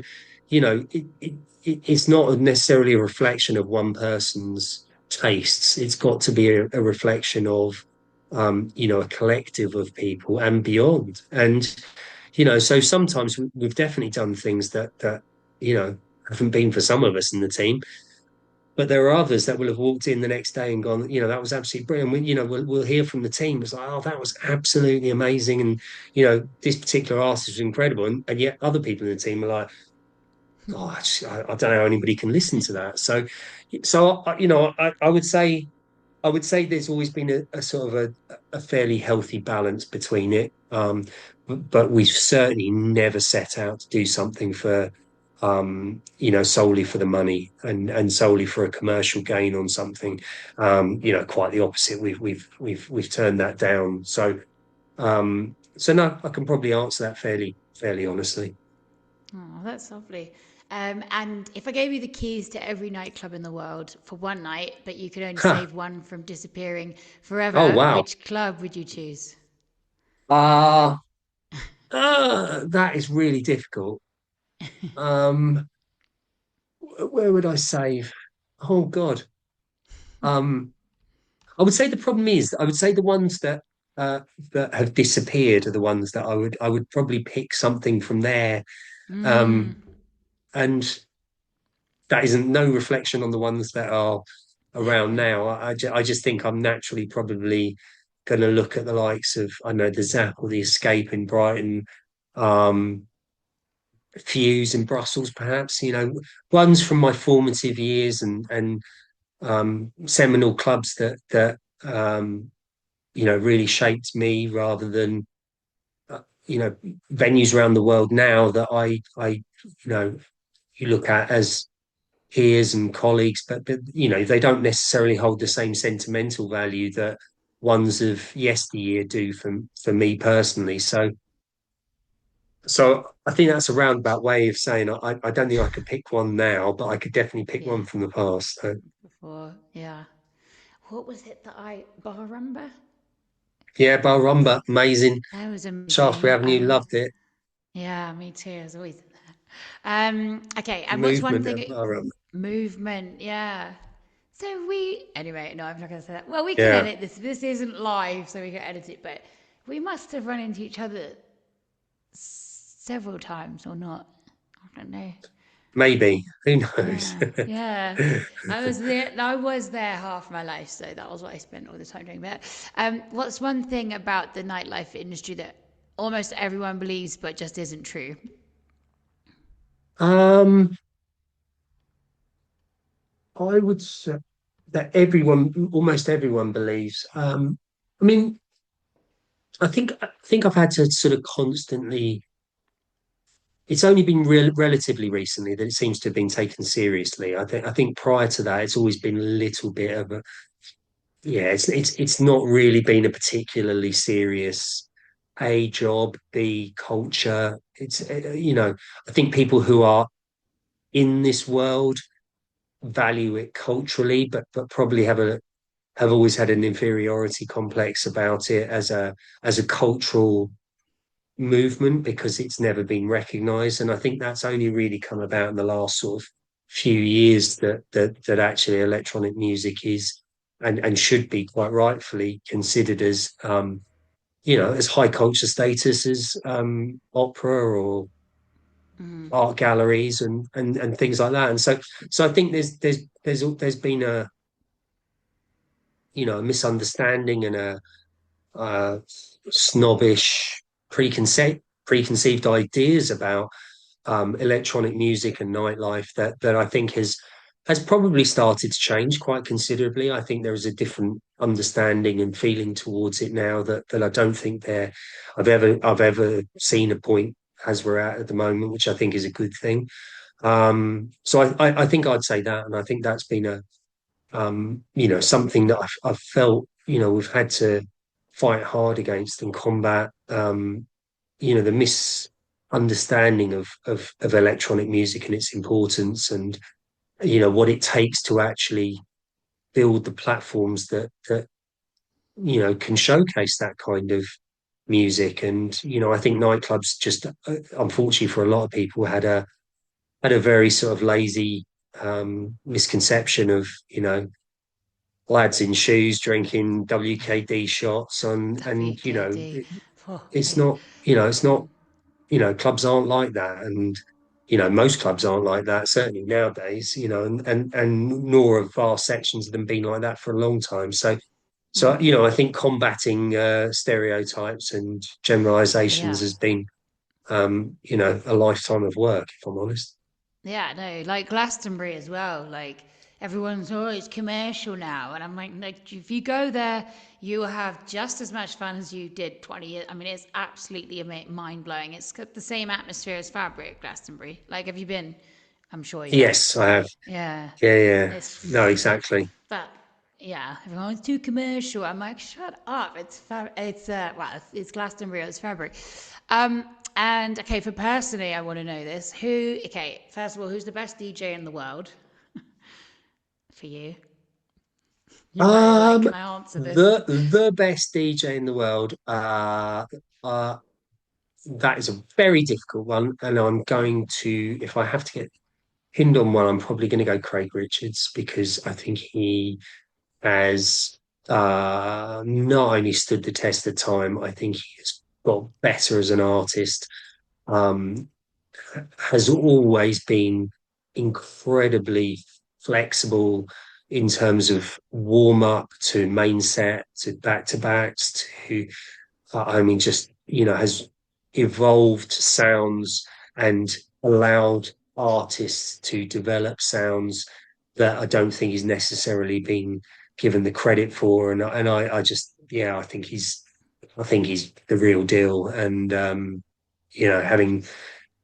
it's not necessarily a reflection of one person's tastes. It's got to be a reflection of a collective of people and beyond. And so sometimes we've definitely done things that haven't been for some of us in the team, but there are others that will have walked in the next day and gone, that was absolutely brilliant. We'll hear from the team. It's like, oh, that was absolutely amazing. And, this particular artist was incredible. And yet other people in the team are like, gosh, I don't know how anybody can listen to that. So I would say there's always been a sort of a fairly healthy balance between it. But we've certainly never set out to do something for, solely for the money and solely for a commercial gain on something. Quite the opposite. We've turned that down. So no, I can probably answer that fairly honestly. Oh, that's lovely. And if I gave you the keys to every nightclub in the world for one night, but you could only Ha! save one from disappearing Oh forever, wow. which club would you choose? Uh, that is really difficult. Um, where would I save? Oh God. Um, I would say the problem is, I would say the ones uh, that have disappeared are the ones that I would probably pick something from there. Um, and that isn't no reflection on the ones that are around now. I just think I'm naturally probably going to look at the likes of, I know, the Zap or the Escape in Brighton, um, Fuse in Brussels, perhaps. Ones from my formative years and seminal clubs that really shaped me, rather than uh, you know venues around the world now that I you look at as peers and colleagues, but they don't necessarily hold the same sentimental value that ones of yesteryear do for me personally. So I think that's a roundabout way of saying I don't think I could pick one now, but I could definitely pick Yeah, one from the past. So, before, yeah. What was it that Barumba? yeah, Balrumba, amazing. That was Shaftesbury amazing. Avenue, loved it. Yeah, me too. I was always in there. Okay, The and what's one movement thing? of Balrumba. Movement, yeah. So anyway, no, I'm not going to say that. Well, we can Yeah, edit this. This isn't live, so we can edit it, but we must have run into each other several times or not. I don't know. maybe. Who knows? Yeah, yeah. I was there. I was there half my life, so that was what I spent all the time doing. But what's one thing about the nightlife industry that almost everyone believes but just isn't true? Um, I would say that almost everyone believes. I mean, I think I've had to sort of constantly. It's only been relatively recently that it seems to have been taken seriously. I think prior to that, it's always been a little bit of a yeah. It's not really been a particularly serious A job, B culture. I think people who are in this world value it culturally, but probably have always had an inferiority complex about it as a cultural movement because it's never been recognized. And I think that's only really come about in the last sort of few years that actually electronic music is and should be quite rightfully considered as as high culture status as opera or art galleries and things like that. And so I think there's been a misunderstanding and a snobbish preconceived ideas about electronic music and nightlife that I think has probably started to change quite considerably. I think there is a different understanding and feeling towards it now that I don't think I've ever seen a point as we're at the moment, which I think is a good thing. So I think I'd say that, and I think that's been something that I've felt, we've had to fight hard against and combat, the misunderstanding of electronic music and its importance and, what it takes to actually build the platforms that can showcase that kind of music. And, I think nightclubs just, unfortunately for a lot of people, had a very sort of lazy misconception of, lads in shoes drinking WKD shots and WKD. Oh, it's not clubs aren't like that and most clubs aren't like that certainly nowadays and nor have vast sections of them been like that for a long time. So I think combating stereotypes and generalizations yeah. has been a lifetime of work, if I'm honest. Yeah, no, like Glastonbury as well. Like everyone's, oh, it's commercial now, and I'm like, if you go there, you will have just as much fun as you did 20 years. I mean, it's absolutely mind blowing. It's got the same atmosphere as Fabric, Glastonbury. Like, have you been? I'm sure you have. Yes, I have. Yeah, Yeah, yeah. No, it's exactly. but yeah, everyone's too commercial. I'm like, shut up. It's Glastonbury. It's Fabric. Um, and okay, for personally, I want to know this. Okay, first of all, who's the best DJ in the world for you? You might be like, Um, can I answer this? the best DJ in the world. That is a very difficult one, and I'm going to, if I have to get pinned on one, I'm probably going to go Craig Richards because I think he has not only stood the test of time, I think he has got better as an artist. Um, has always been incredibly flexible in terms of warm up to main set to back to backs to I mean just has evolved sounds and allowed artists to develop sounds that I don't think he's necessarily been given the credit for and I just I think he's the real deal and having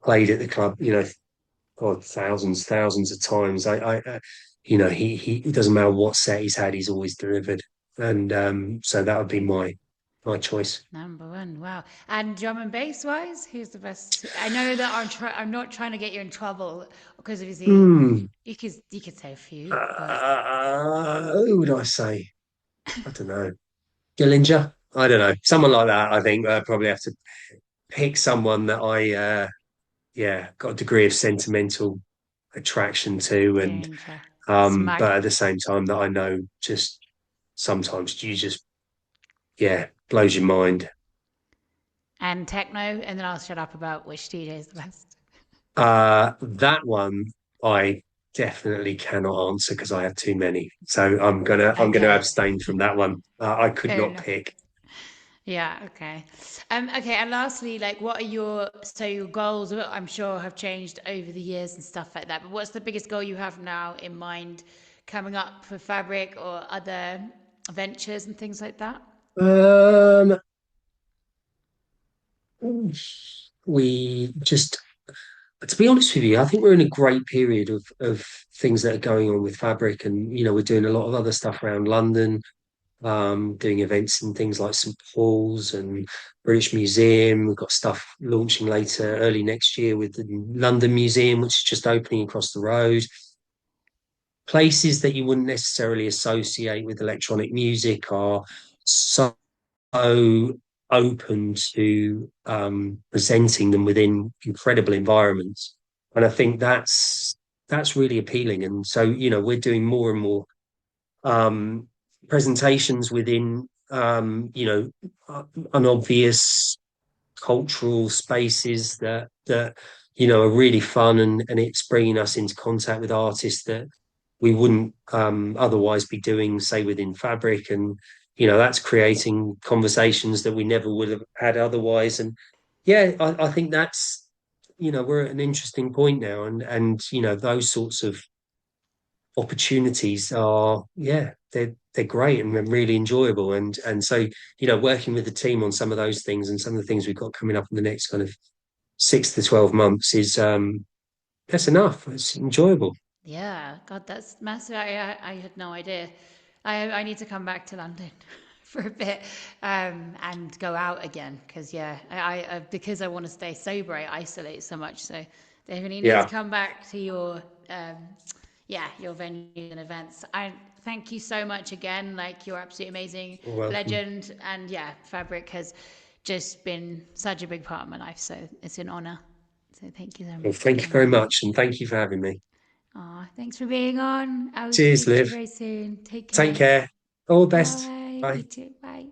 played at the club, God, thousands of times. He it doesn't matter what set he's had, he's always delivered, and so that would be my choice. Number one, wow. And drum and bass wise, who's the best? I know that I'm not trying to get you in trouble because obviously Hmm. you could say a few, but Who would I say? I don't know. Gillinger? I don't know. Someone like that. I think I probably have to pick someone that I got a degree of sentimental attraction to, and Gillinger, Smug, but at the same time that I know just sometimes you just blows your mind. and techno, and then I'll shut up about which DJ is the best. That one I definitely cannot answer because I have too many. So I'm gonna Okay, abstain from that one. I could fair not enough. pick. Yeah, okay. Okay, and lastly, like what are your goals I'm sure have changed over the years and stuff like that, but what's the biggest goal you have now in mind coming up for fabric or other ventures and things like that? Um, we just, to be honest with you, I think we're in a great period of things that are going on with fabric, and we're doing a lot of other stuff around London, doing events in things like St Paul's and British Museum. We've got stuff launching later, early next year with the London Museum, which is just opening across the road. Places that you wouldn't necessarily associate with electronic music are so open to presenting them within incredible environments. And I think that's really appealing. And so, we're doing more and more um, presentations within unobvious cultural spaces that are really fun, and it's bringing us into contact with artists that we wouldn't otherwise be doing, say, within fabric. And that's creating conversations that we never would have had otherwise. And yeah, I think we're at an interesting point now, and those sorts of opportunities are, yeah, they're great and really enjoyable. And so, working with the team on some of those things and some of the things we've got coming up in the next kind of 6 to 12 months is that's enough. It's enjoyable. Yeah, God, that's massive. I had no idea. I need to come back to London for a bit and go out again because yeah, because I want to stay sober, I isolate so much. So definitely need to Yeah, come back to your um, yeah, your venues and events. I thank you so much again. Like you're absolutely amazing, you're welcome. legend, and yeah, Fabric has just been such a big part of my life. So it's an honor. So thank you so Well, much thank you again, very Ollie. much, and thank you for having me. Aw, thanks for being on. I will Cheers, speak to you Liv. very soon. Take Take care. care. All the best. Bye. You Bye. too. Bye.